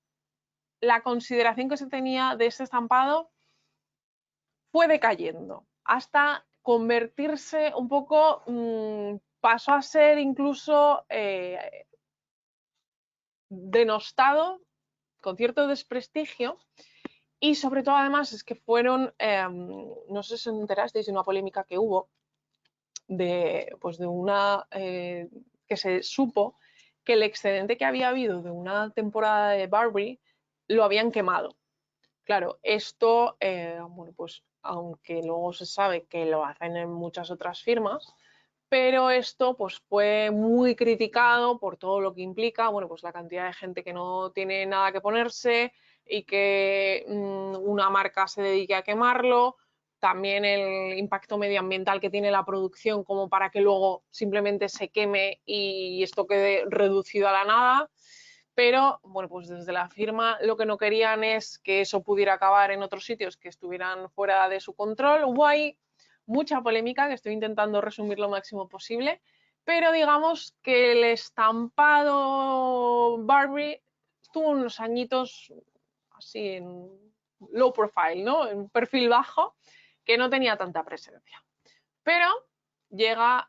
la consideración que se tenía de este estampado fue decayendo hasta convertirse un poco, pasó a ser incluso denostado, con cierto desprestigio. Y sobre todo, además, es que fueron, no sé si os enterasteis de una polémica que hubo, pues de una, que se supo que el excedente que había habido de una temporada de Burberry lo habían quemado. Claro, esto, bueno, pues aunque luego se sabe que lo hacen en muchas otras firmas, pero esto pues fue muy criticado por todo lo que implica, bueno, pues la cantidad de gente que no tiene nada que ponerse y que una marca se dedique a quemarlo, también el impacto medioambiental que tiene la producción como para que luego simplemente se queme y esto quede reducido a la nada. Pero bueno, pues desde la firma lo que no querían es que eso pudiera acabar en otros sitios que estuvieran fuera de su control. Hubo ahí mucha polémica, que estoy intentando resumir lo máximo posible, pero digamos que el estampado Burberry tuvo unos añitos así en low profile, ¿no? En perfil bajo, que no tenía tanta presencia. Pero llega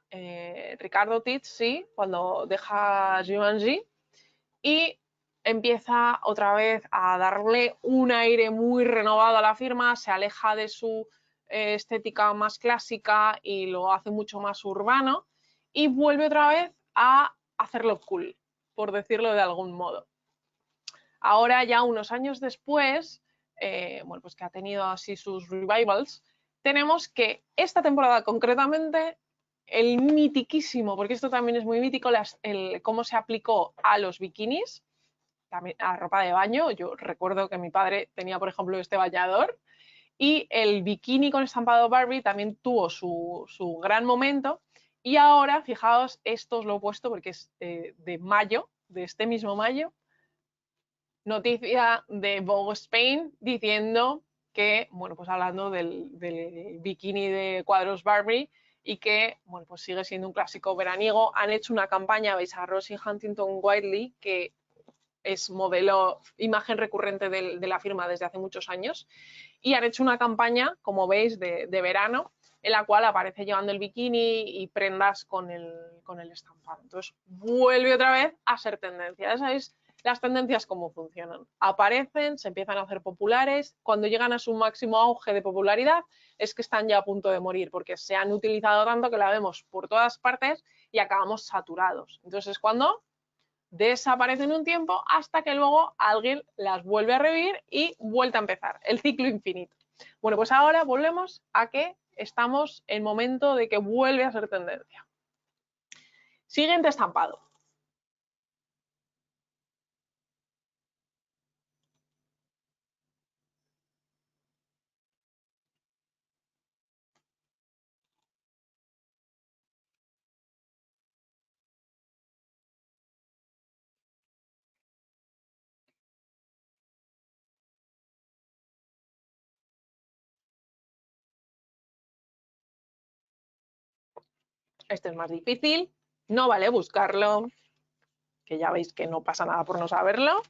Riccardo Tizzi cuando deja Givenchy y empieza otra vez a darle un aire muy renovado a la firma, se aleja de su estética más clásica y lo hace mucho más urbano, y vuelve otra vez a hacerlo cool, por decirlo de algún modo. Ahora, ya unos años después, bueno, pues que ha tenido así sus revivals, tenemos que esta temporada concretamente, el mitiquísimo, porque esto también es muy mítico, cómo se aplicó a los bikinis, también a ropa de baño. Yo recuerdo que mi padre tenía, por ejemplo, este bañador, y el bikini con estampado Barbie también tuvo su gran momento. Y ahora, fijaos, esto os lo he puesto porque es de mayo, de este mismo mayo, noticia de Vogue Spain diciendo que, bueno, pues hablando del bikini de cuadros Barbie, y que, bueno, pues sigue siendo un clásico veraniego. Han hecho una campaña, veis a Rosie Huntington Whiteley, que es modelo, imagen recurrente de la firma desde hace muchos años, y han hecho una campaña, como veis, de verano, en la cual aparece llevando el bikini y prendas con el estampado. Entonces vuelve otra vez a ser tendencia. Ya sabéis las tendencias cómo funcionan. Aparecen, se empiezan a hacer populares, cuando llegan a su máximo auge de popularidad es que están ya a punto de morir, porque se han utilizado tanto que la vemos por todas partes y acabamos saturados. Entonces es cuando desaparecen un tiempo hasta que luego alguien las vuelve a revivir y vuelve a empezar. El ciclo infinito. Bueno, pues ahora volvemos a que estamos en momento de que vuelve a ser tendencia. Siguiente estampado. Este es más difícil, no vale buscarlo, que ya veis que no pasa nada por no saberlo.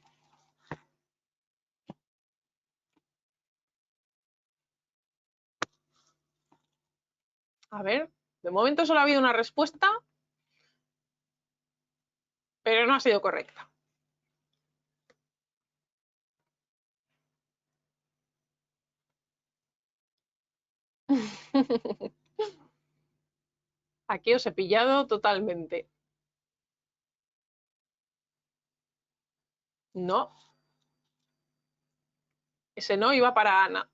A ver, de momento solo ha habido una respuesta, pero no ha sido correcta. Aquí os he pillado totalmente. No, ese no iba para Ana.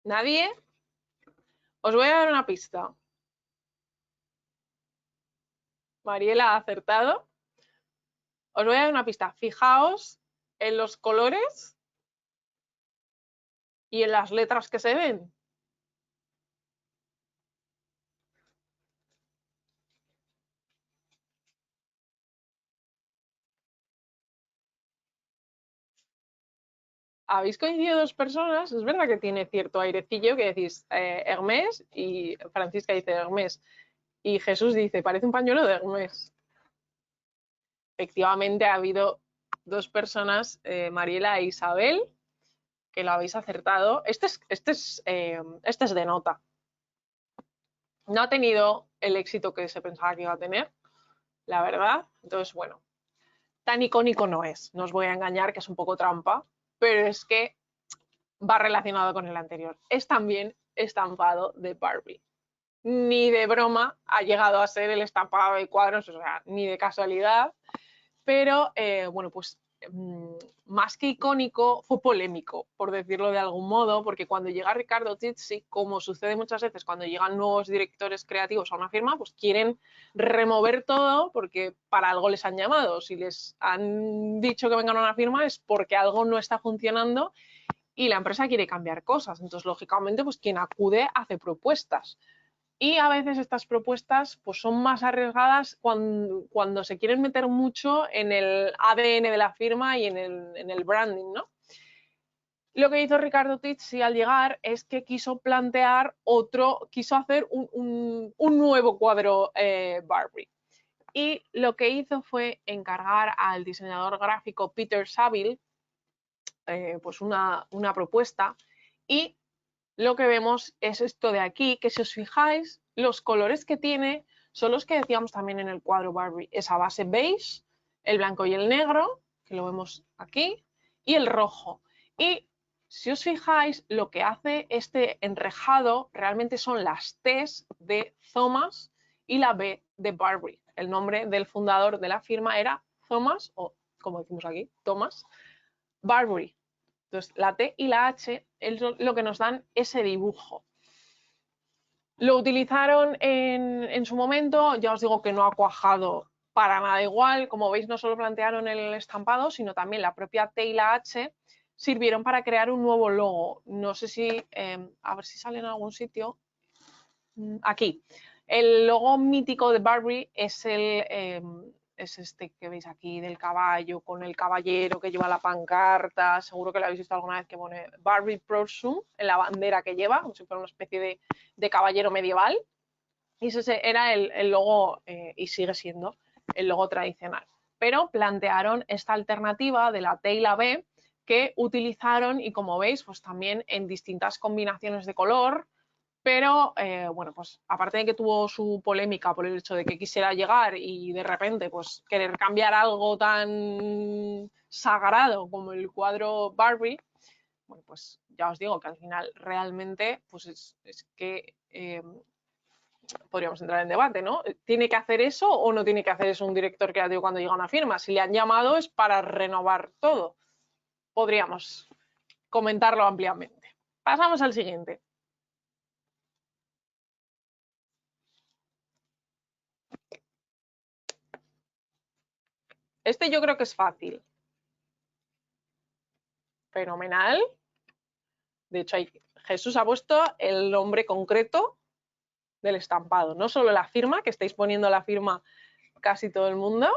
¿Nadie? Os voy a dar una pista. Mariela ha acertado. Os voy a dar una pista. Fijaos en los colores y en las letras que se ven. Habéis coincidido dos personas, es verdad que tiene cierto airecillo que decís Hermès y Francisca dice Hermès y Jesús dice parece un pañuelo de Hermès. Efectivamente ha habido dos personas, Mariela e Isabel, que lo habéis acertado. Este es de nota. No ha tenido el éxito que se pensaba que iba a tener, la verdad. Entonces, bueno, tan icónico no es. No os voy a engañar que es un poco trampa, pero es que va relacionado con el anterior. Es también estampado de Barbie. Ni de broma ha llegado a ser el estampado de cuadros, o sea, ni de casualidad. Pero, bueno, pues más que icónico, fue polémico, por decirlo de algún modo, porque cuando llega Riccardo Tizzi, como sucede muchas veces cuando llegan nuevos directores creativos a una firma, pues quieren remover todo porque para algo les han llamado. Si les han dicho que vengan a una firma es porque algo no está funcionando y la empresa quiere cambiar cosas. Entonces, lógicamente, pues quien acude hace propuestas. Y a veces estas propuestas pues, son más arriesgadas cuando se quieren meter mucho en el ADN de la firma y en el branding, ¿no? Lo que hizo Riccardo Tizzi al llegar es que quiso plantear quiso hacer un nuevo cuadro Barbie. Y lo que hizo fue encargar al diseñador gráfico Peter Saville pues una propuesta y lo que vemos es esto de aquí, que si os fijáis, los colores que tiene son los que decíamos también en el cuadro Barbie, esa base beige, el blanco y el negro, que lo vemos aquí, y el rojo. Y si os fijáis, lo que hace este enrejado realmente son las T's de Thomas y la B de Barbie. El nombre del fundador de la firma era Thomas, o como decimos aquí, Thomas Barbie. Entonces, la T y la H es lo que nos dan ese dibujo. Lo utilizaron en su momento, ya os digo que no ha cuajado para nada igual. Como veis, no solo plantearon el estampado, sino también la propia T y la H sirvieron para crear un nuevo logo. No sé si, a ver si sale en algún sitio. Aquí. El logo mítico de Barbie es es este que veis aquí del caballo, con el caballero que lleva la pancarta, seguro que lo habéis visto alguna vez, que pone Barbie Prosum en la bandera que lleva, como si fuera una especie de caballero medieval. Y ese era el logo, y sigue siendo el logo tradicional. Pero plantearon esta alternativa de la T y la B que utilizaron y como veis, pues también en distintas combinaciones de color, pero bueno, pues aparte de que tuvo su polémica por el hecho de que quisiera llegar y de repente pues querer cambiar algo tan sagrado como el cuadro Barbie, bueno, pues ya os digo que al final realmente pues es que podríamos entrar en debate, ¿no? ¿Tiene que hacer eso o no tiene que hacer eso un director creativo cuando llega a una firma? Si le han llamado es para renovar todo. Podríamos comentarlo ampliamente. Pasamos al siguiente. Este yo creo que es fácil. Fenomenal. De hecho, Jesús ha puesto el nombre concreto del estampado, no solo la firma, que estáis poniendo la firma casi todo el mundo.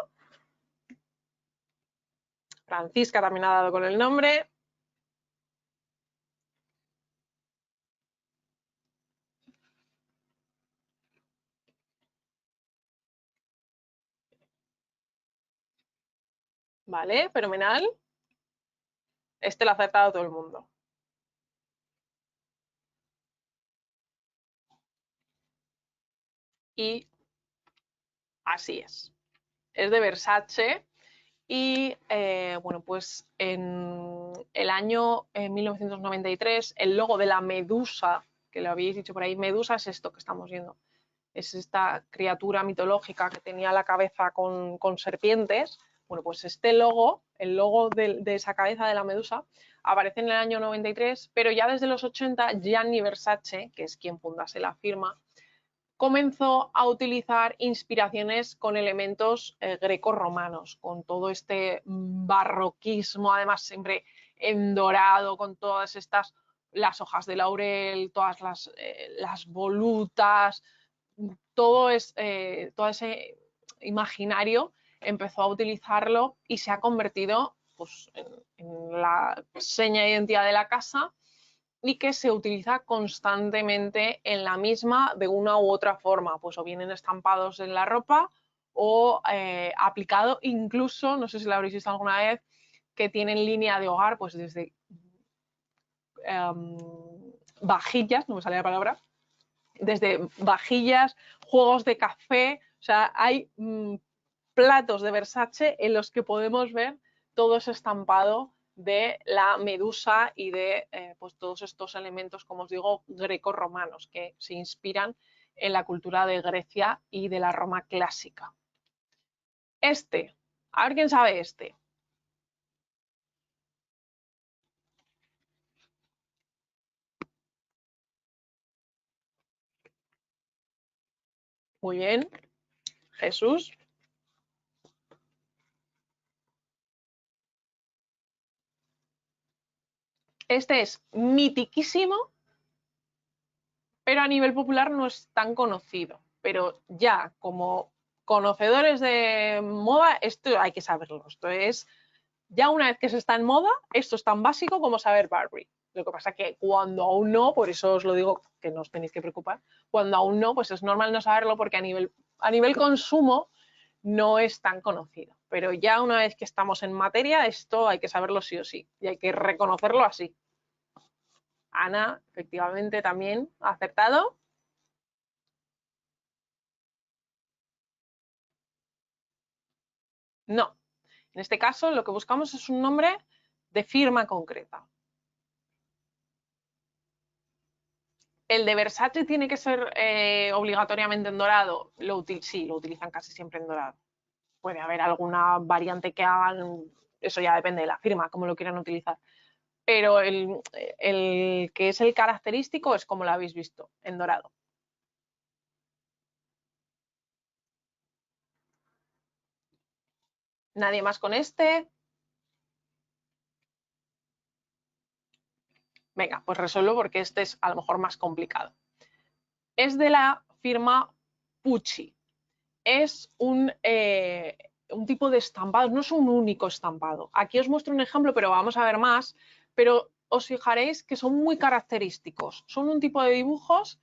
Francisca también ha dado con el nombre. Vale, fenomenal. Este lo ha acertado todo el mundo. Y así es. Es de Versace. Y bueno, pues en el año 1993, el logo de la medusa, que lo habéis dicho por ahí, medusa es esto que estamos viendo. Es esta criatura mitológica que tenía la cabeza con serpientes. Bueno, pues este logo, el logo de esa cabeza de la medusa, aparece en el año 93, pero ya desde los 80, Gianni Versace, que es quien fundase la firma, comenzó a utilizar inspiraciones con elementos grecorromanos, con todo este barroquismo, además siempre en dorado, con todas estas, las hojas de laurel, todas las volutas, todo ese imaginario empezó a utilizarlo y se ha convertido pues, en la seña de identidad de la casa y que se utiliza constantemente en la misma de una u otra forma, pues o vienen estampados en la ropa o aplicado incluso, no sé si lo habréis visto alguna vez, que tienen línea de hogar, pues desde vajillas, no me sale la palabra, desde vajillas, juegos de café, o sea, hay platos de Versace en los que podemos ver todo ese estampado de la medusa y de pues todos estos elementos, como os digo, greco-romanos, que se inspiran en la cultura de Grecia y de la Roma clásica. Este, a ver quién sabe este. Muy bien, Jesús. Este es mitiquísimo, pero a nivel popular no es tan conocido. Pero ya como conocedores de moda, esto hay que saberlo. Esto es, ya una vez que se está en moda, esto es tan básico como saber Barbie. Lo que pasa que cuando aún no, por eso os lo digo que no os tenéis que preocupar, cuando aún no, pues es normal no saberlo porque a nivel consumo no es tan conocido. Pero ya una vez que estamos en materia, esto hay que saberlo sí o sí y hay que reconocerlo así. Ana, efectivamente, también ha acertado. No. En este caso, lo que buscamos es un nombre de firma concreta. El de Versace tiene que ser obligatoriamente en dorado. Sí, lo utilizan casi siempre en dorado. Puede haber alguna variante que hagan, eso ya depende de la firma, cómo lo quieran utilizar. Pero el que es el característico es como lo habéis visto, en dorado. Nadie más con este. Venga, pues resuelvo porque este es a lo mejor más complicado. Es de la firma Pucci. Es un tipo de estampado, no es un único estampado. Aquí os muestro un ejemplo, pero vamos a ver más. Pero os fijaréis que son muy característicos. Son un tipo de dibujos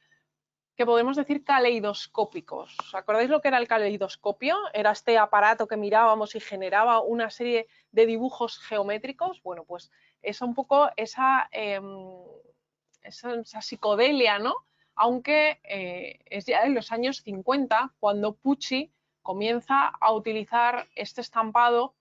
que podemos decir caleidoscópicos. ¿Os acordáis lo que era el caleidoscopio? Era este aparato que mirábamos y generaba una serie de dibujos geométricos. Bueno, pues es un poco esa psicodelia, ¿no? Aunque es ya en los años 50 cuando Pucci comienza a utilizar este estampado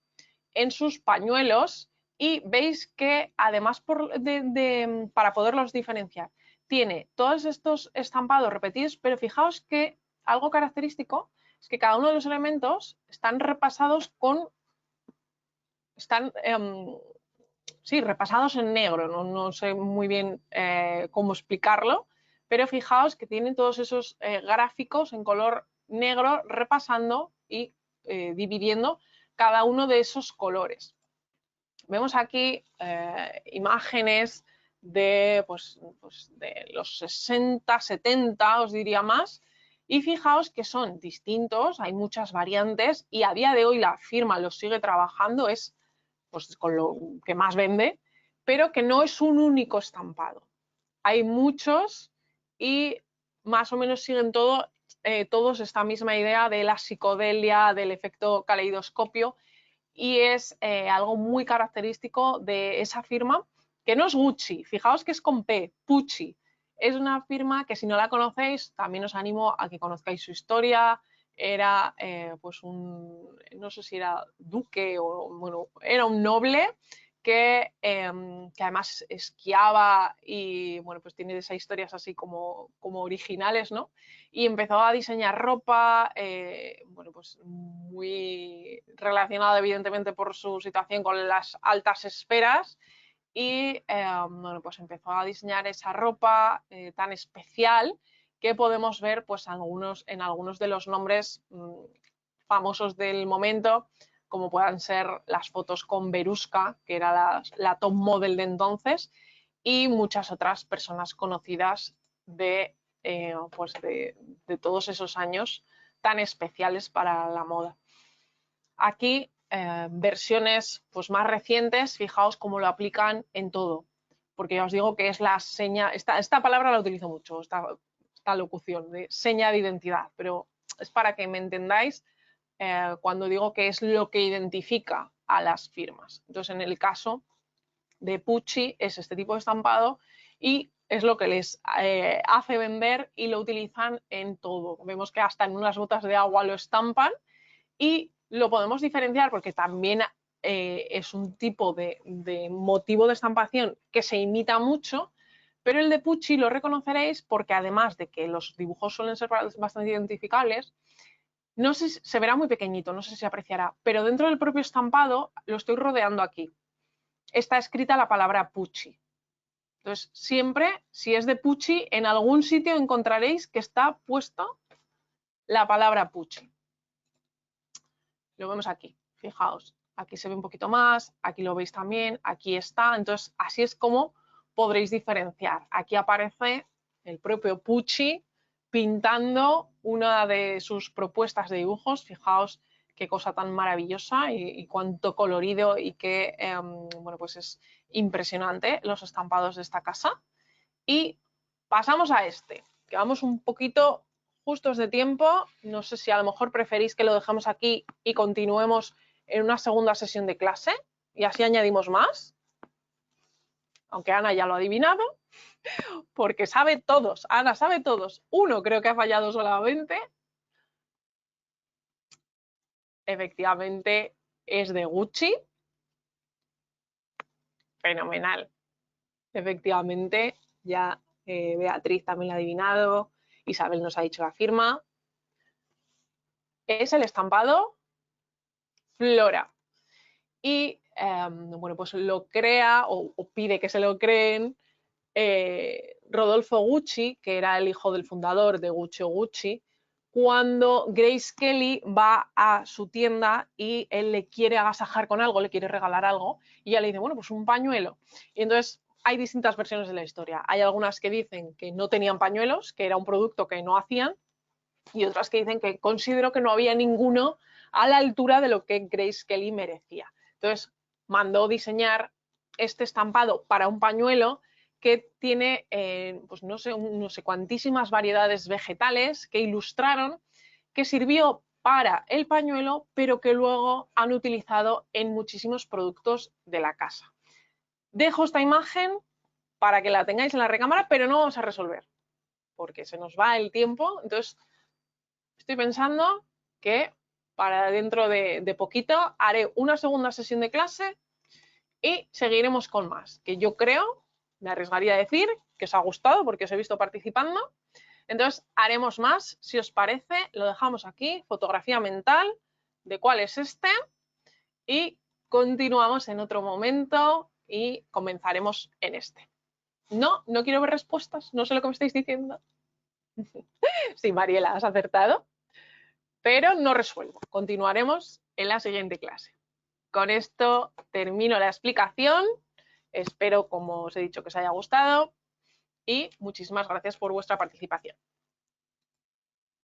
en sus pañuelos y veis que además para poderlos diferenciar tiene todos estos estampados repetidos, pero fijaos que algo característico es que cada uno de los elementos están repasados están sí, repasados en negro, no sé muy bien cómo explicarlo, pero fijaos que tienen todos esos gráficos en color negro repasando y dividiendo cada uno de esos colores. Vemos aquí imágenes pues, de los 60, 70, os diría más, y fijaos que son distintos, hay muchas variantes y a día de hoy la firma los sigue trabajando, es pues con lo que más vende, pero que no es un único estampado. Hay muchos y más o menos siguen todos esta misma idea de la psicodelia, del efecto caleidoscopio, y es algo muy característico de esa firma, que no es Gucci, fijaos que es con P, Pucci. Es una firma que si no la conocéis, también os animo a que conozcáis su historia. Era pues no sé si era duque o bueno, era un noble que además esquiaba y bueno, pues tiene esas historias así como originales, ¿no? Y empezó a diseñar ropa, bueno, pues muy relacionada evidentemente por su situación con las altas esferas y bueno, pues empezó a diseñar esa ropa tan especial que podemos ver pues en algunos de los nombres famosos del momento, como puedan ser las fotos con Veruska, que era la top model de entonces, y muchas otras personas conocidas pues de todos esos años tan especiales para la moda. Aquí versiones pues, más recientes, fijaos cómo lo aplican en todo, porque ya os digo que es la seña, esta palabra la utilizo mucho, esta locución de seña de identidad, pero es para que me entendáis cuando digo que es lo que identifica a las firmas. Entonces, en el caso de Pucci es este tipo de estampado y es lo que les hace vender y lo utilizan en todo. Vemos que hasta en unas botas de agua lo estampan y lo podemos diferenciar porque también es un tipo de motivo de estampación que se imita mucho, pero el de Pucci lo reconoceréis porque además de que los dibujos suelen ser bastante identificables, no sé, se verá muy pequeñito, no sé si se apreciará, pero dentro del propio estampado lo estoy rodeando aquí. Está escrita la palabra Pucci. Entonces, siempre, si es de Pucci, en algún sitio encontraréis que está puesto la palabra Pucci. Lo vemos aquí, fijaos, aquí se ve un poquito más, aquí lo veis también, aquí está, entonces así es como podréis diferenciar. Aquí aparece el propio Pucci pintando una de sus propuestas de dibujos, fijaos qué cosa tan maravillosa y cuánto colorido y qué, bueno, pues es impresionante los estampados de esta casa. Y pasamos a este, que vamos un poquito justos de tiempo, no sé si a lo mejor preferís que lo dejemos aquí y continuemos en una segunda sesión de clase y así añadimos más, aunque Ana ya lo ha adivinado, porque sabe todos, Ana sabe todos, uno creo que ha fallado solamente, efectivamente es de Gucci, fenomenal, efectivamente ya Beatriz también lo ha adivinado, Isabel nos ha dicho la firma, es el estampado Flora. Y bueno, pues lo crea o pide que se lo creen Rodolfo Gucci, que era el hijo del fundador de Gucci o Gucci, cuando Grace Kelly va a su tienda y él le quiere agasajar con algo, le quiere regalar algo, y ella le dice, bueno, pues un pañuelo. Y entonces hay distintas versiones de la historia. Hay algunas que dicen que no tenían pañuelos, que era un producto que no hacían, y otras que dicen que considero que no había ninguno a la altura de lo que Grace Kelly merecía. Entonces mandó diseñar este estampado para un pañuelo que tiene pues no sé cuantísimas variedades vegetales que ilustraron, que sirvió para el pañuelo, pero que luego han utilizado en muchísimos productos de la casa. Dejo esta imagen para que la tengáis en la recámara, pero no vamos a resolver, porque se nos va el tiempo. Entonces, estoy pensando que para dentro de poquito haré una segunda sesión de clase y seguiremos con más, que yo creo, me arriesgaría a decir, que os ha gustado porque os he visto participando. Entonces haremos más, si os parece, lo dejamos aquí, fotografía mental de cuál es este y continuamos en otro momento y comenzaremos en este. No, no quiero ver respuestas, no sé lo que me estáis diciendo. Sí, Mariela, has acertado, pero no resuelvo. Continuaremos en la siguiente clase. Con esto termino la explicación. Espero, como os he dicho, que os haya gustado y muchísimas gracias por vuestra participación.